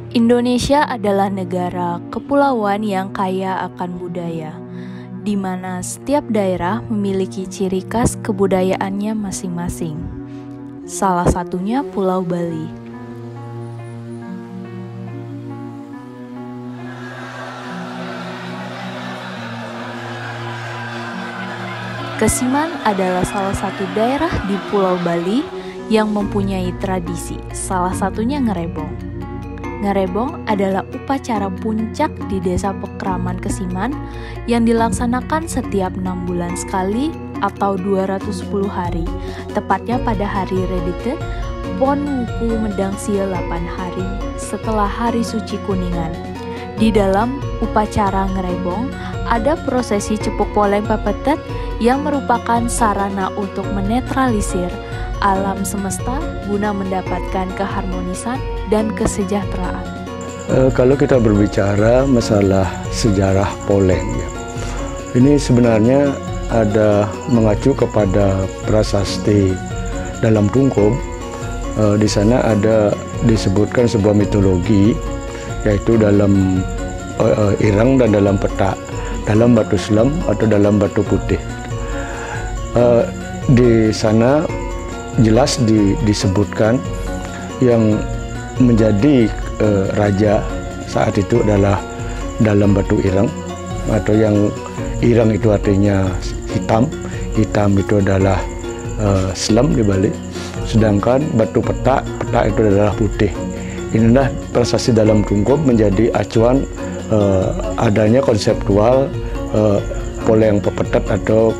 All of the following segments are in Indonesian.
Indonesia adalah negara kepulauan yang kaya akan budaya, di mana setiap daerah memiliki ciri khas kebudayaannya masing-masing. Salah satunya Pulau Bali. Kesiman adalah salah satu daerah di Pulau Bali yang mempunyai tradisi, salah satunya ngerebong. Ngerebong adalah upacara puncak di Desa Pekraman Kesiman yang dilaksanakan setiap 6 bulan sekali atau 210 hari, tepatnya pada hari Redite, Pon Wuku Medang Sia 8 hari setelah Hari Suci Kuningan. Di dalam upacara ngerebong, ada prosesi cepuk poleng pepetet yang merupakan sarana untuk menetralisir alam semesta guna mendapatkan keharmonisan dan kesejahteraan. Kalau kita berbicara masalah sejarah poleng, ya, ini sebenarnya ada mengacu kepada prasasti dalam Tungkub. Di sana ada disebutkan sebuah mitologi, yaitu dalam ireng dan dalam petak, dalam batu selam atau dalam batu putih. Di sana jelas disebutkan yang menjadi raja saat itu adalah dalam batu ireng, atau yang ireng itu artinya hitam itu adalah selam di Bali, sedangkan batu petak itu adalah putih. Inilah prasasti dalam Tungkub menjadi acuan adanya konseptual poleng pepetet atau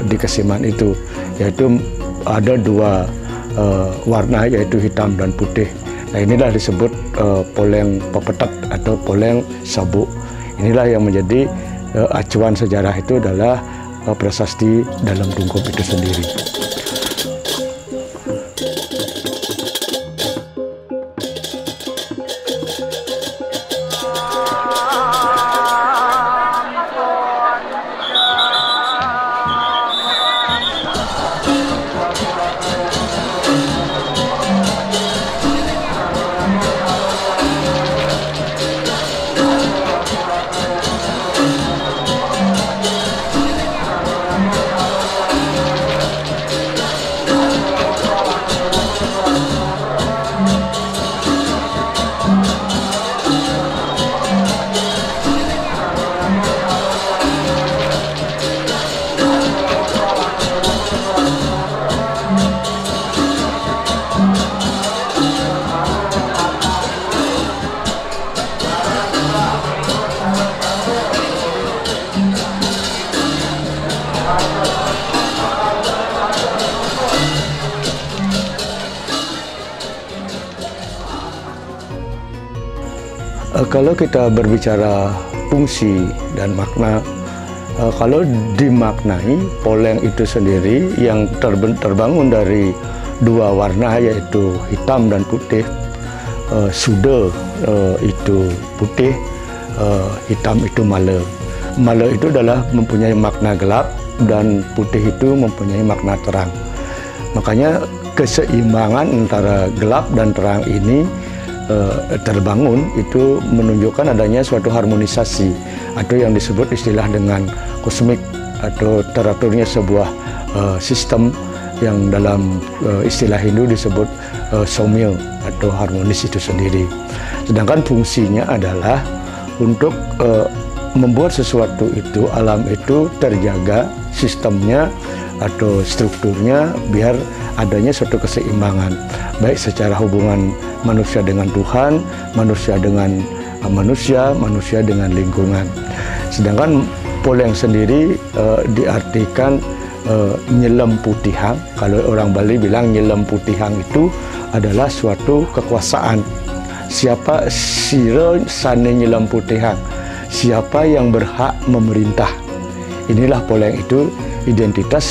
di Kesiman itu, yaitu ada dua warna, yaitu hitam dan putih. Nah, inilah disebut poleng pepetet atau poleng sabuk. Inilah yang menjadi acuan sejarah itu adalah prasasti dalam Tungkub itu sendiri. Kalau kita berbicara fungsi dan makna, kalau dimaknai, poleng itu sendiri yang terbangun dari dua warna, yaitu hitam dan putih. Suda itu putih, hitam itu mala. Mala itu adalah mempunyai makna gelap dan putih itu mempunyai makna terang. Makanya keseimbangan antara gelap dan terang ini terbangun, itu menunjukkan adanya suatu harmonisasi atau yang disebut istilah dengan kosmik, atau teraturnya sebuah sistem yang dalam istilah Hindu disebut saumya atau harmonis itu sendiri. Sedangkan fungsinya adalah untuk membuat sesuatu itu, alam itu terjaga sistemnya atau strukturnya, biar adanya suatu keseimbangan, baik secara hubungan manusia dengan Tuhan, manusia dengan manusia, manusia dengan lingkungan. Sedangkan poleng sendiri diartikan nyelam putihang. Kalau orang Bali bilang nyelam putihang itu adalah suatu kekuasaan. Siapa sira sane nyelam putihang, siapa yang berhak memerintah. Inilah poleng itu identitas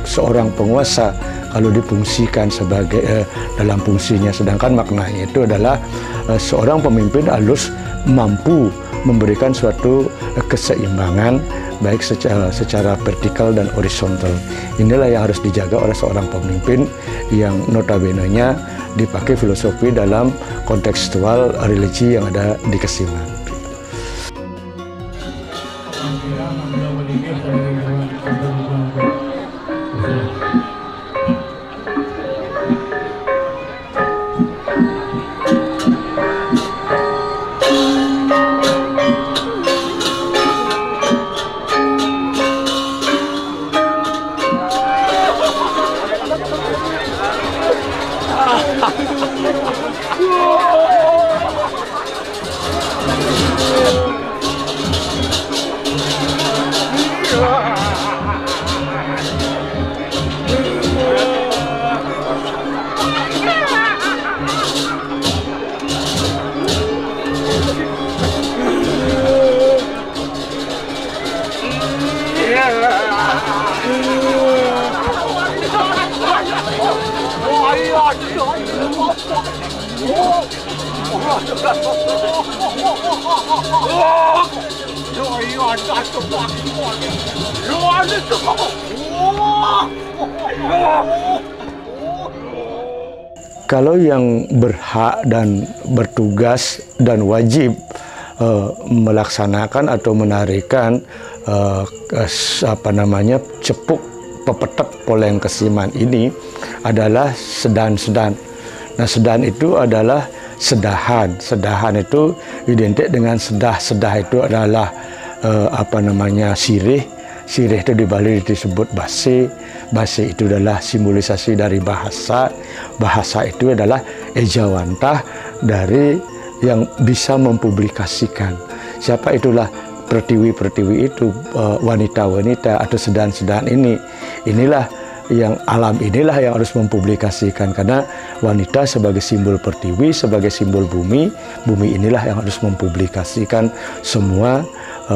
seorang penguasa kalau difungsikan sebagai dalam fungsinya. Sedangkan maknanya itu adalah seorang pemimpin harus mampu memberikan suatu keseimbangan baik secara vertikal dan horizontal. Inilah yang harus dijaga oleh seorang pemimpin yang notabene-nya dipakai filosofi dalam kontekstual religi yang ada di Kesiman. Kalau yang berhak dan bertugas dan wajib melaksanakan atau menarikan cepuk pepetet Poleng Kesiman ini adalah sedan-sedan. Nah, sedan itu adalah sedahan. Sedahan itu identik dengan sedah. Sedah itu adalah sirih. Sirih itu di Bali disebut base. Base itu adalah simbolisasi dari bahasa. Bahasa itu adalah ejawantah dari yang bisa mempublikasikan. Siapa itulah pertiwi-pertiwi itu, wanita-wanita atau sedan-sedan ini. Inilah yang alam inilah yang harus mempublikasikan, karena wanita sebagai simbol pertiwi, sebagai simbol bumi, bumi inilah yang harus mempublikasikan semua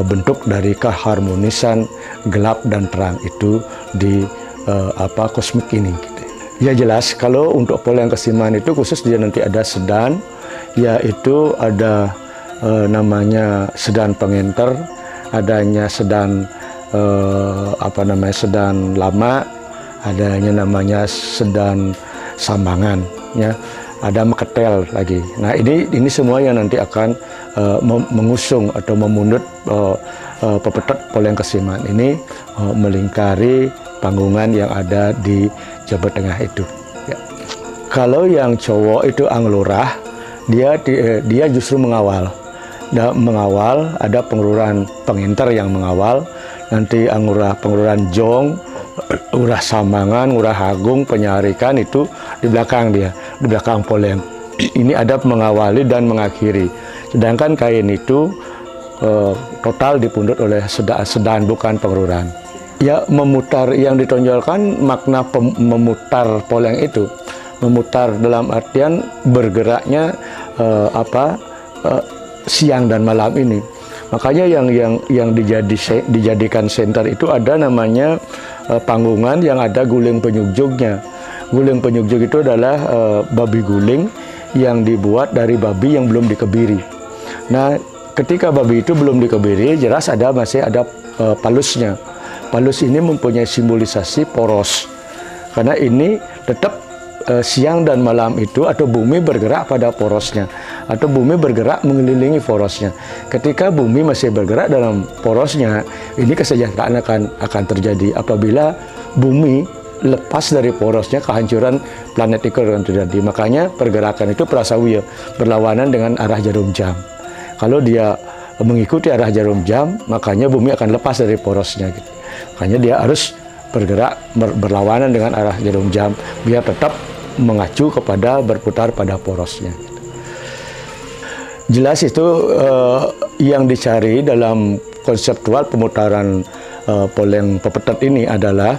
bentuk dari keharmonisan gelap dan terang itu di kosmik ini. Ya jelas kalau untuk Poleng Kesiman itu khusus dia nanti ada sedan, yaitu ada namanya sedan pengenter, adanya sedan sedan lama, adanya namanya sedan sambangan, ya, ada meketel lagi. Nah ini semua yang nanti akan mengusung atau memundut pepetet Poleng Kesiman ini melingkari panggungan yang ada di Jawa Tengah itu. Ya. Kalau yang cowok itu anglurah, dia justru mengawal. Ada pengururan pengenter yang mengawal, nanti pengururan jong, urah sambangan, urah agung, penyarikan itu di belakang dia, di belakang Poleng. Ini ada mengawali dan mengakhiri. Sedangkan kain itu total dipundut oleh sedan, bukan pengururan. Ya, memutar yang ditonjolkan makna memutar Poleng itu, memutar dalam artian bergeraknya siang dan malam ini. Makanya yang dijadikan senter itu ada namanya panggungan yang ada guling penyugjugnya. Guling penyugjug itu adalah babi guling yang dibuat dari babi yang belum dikebiri. Nah, ketika babi itu belum dikebiri, jelas masih ada palusnya. Palus ini mempunyai simbolisasi poros, karena ini tetap siang dan malam itu atau bumi bergerak pada porosnya, atau bumi bergerak mengelilingi porosnya. Ketika bumi masih bergerak dalam porosnya, ini kesejahteraan akan terjadi. Apabila bumi lepas dari porosnya, kehancuran planet itu akan terjadi. Makanya pergerakan itu prasawiya, berlawanan dengan arah jarum jam. Kalau dia mengikuti arah jarum jam, makanya bumi akan lepas dari porosnya gitu. Makanya dia harus bergerak berlawanan dengan arah jarum jam biar tetap mengacu kepada berputar pada porosnya. Jelas itu yang dicari dalam konseptual pemutaran Poleng pepetet ini adalah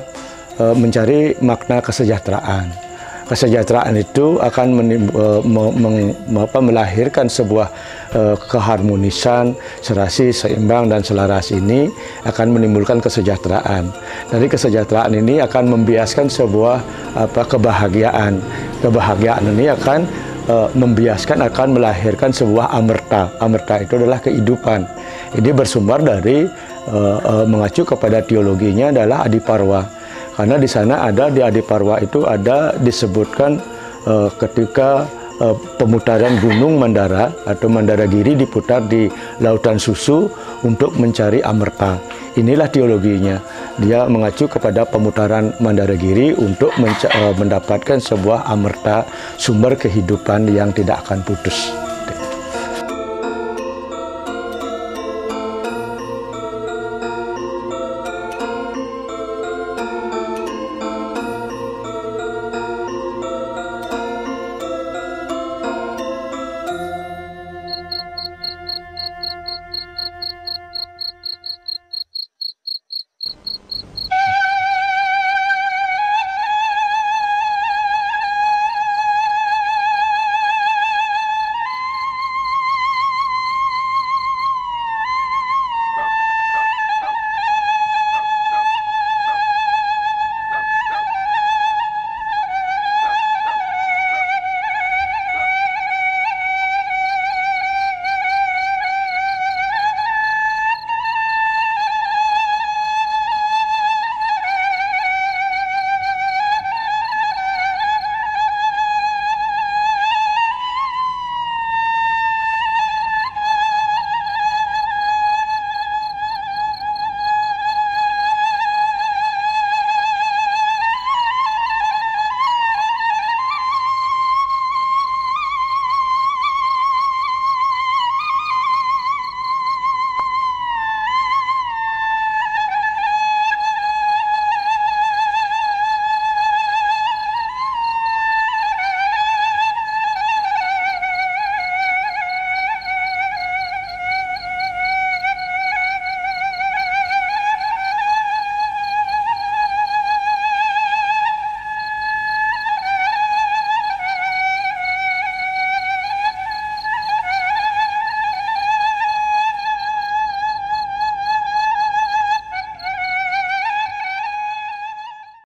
mencari makna kesejahteraan. Kesejahteraan itu akan melahirkan sebuah keharmonisan, serasi, seimbang, dan selaras ini akan menimbulkan kesejahteraan. Dari kesejahteraan ini akan membiaskan sebuah kebahagiaan. Kebahagiaan ini akan membiaskan, akan melahirkan sebuah amerta. Amerta itu adalah kehidupan. Ini bersumber dari mengacu kepada teologinya adalah Adiparwa. Karena di sana di Adiparwa itu ada disebutkan ketika pemutaran Gunung Mandara atau Mandaragiri diputar di Lautan Susu untuk mencari amerta. Inilah teologinya. Dia mengacu kepada pemutaran Mandaragiri untuk mendapatkan sebuah amerta, sumber kehidupan yang tidak akan putus.